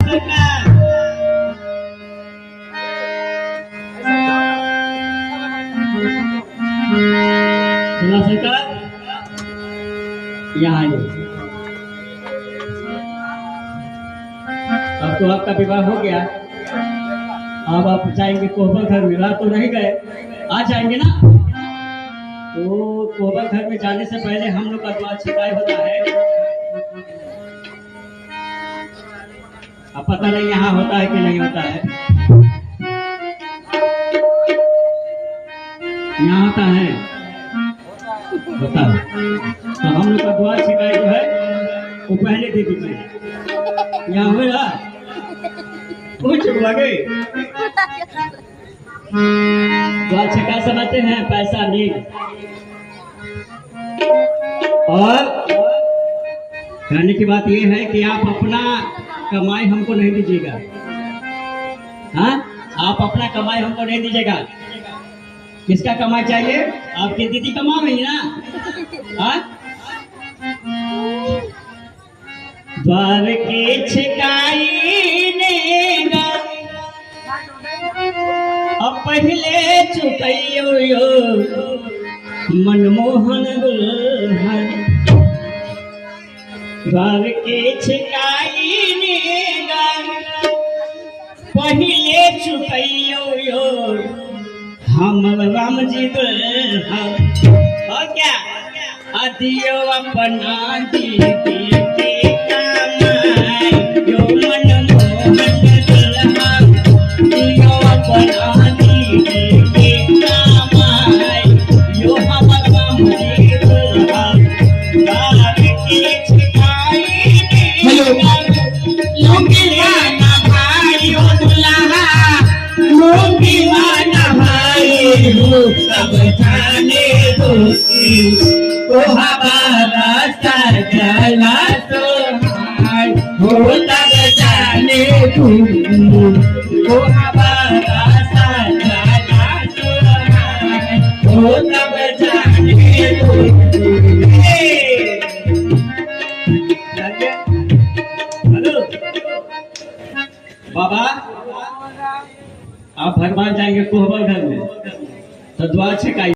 सुना सरकार, यहाँ आइए। अब तो आपका विवाह हो गया, अब आप जाएंगे कोहबर घर में। रात तो नहीं गए, आ जाएंगे ना। तो कोहबर घर में जाने से पहले हम लोग का द्वार छिपाई होता है। अब पता नहीं यहाँ होता है कि नहीं होता है। यहाँ होता है, बताओ। तो हम लोग का द्वार छिपाई जो है वो पहले दे दीजिए। यहाँ हुआ कुछ लगे द्वार छिपा समझते हैं, पैसा नहीं। और कहने की बात यह है कि आप अपना कमाई हमको नहीं दीजिएगा। हाँ, आप अपना कमाई हमको नहीं दीजिएगा। किसका कमाई चाहिए? आपकी दीदी कमा रही ना। हाँ, द्वार की छिकाई नेगा अब पहले चुकैयो मनमोहन दुल्हन। द्वार के छिकाई नेगा पहले चुकैयो हम राम जी दुल्हन। और क्या दियो अपना दीदी के कमाई यो मनमोहन दुल्हन। दियो अपना दीदी के कमाई यो हम राम जी दुल्हन। द्वार की छिकाई नेगा लोगिवाना भाई ओ दुल्हा लोगिवाना भाई हो सब जाने दो तो हमारा सजला सोहाय हो तब जाने दो तो हमारा सजला सोहाय हो तब जाने दो। हेलो बाबा, आप भगवान जाएंगे कोहबर घर में तो द्वार छिकाई।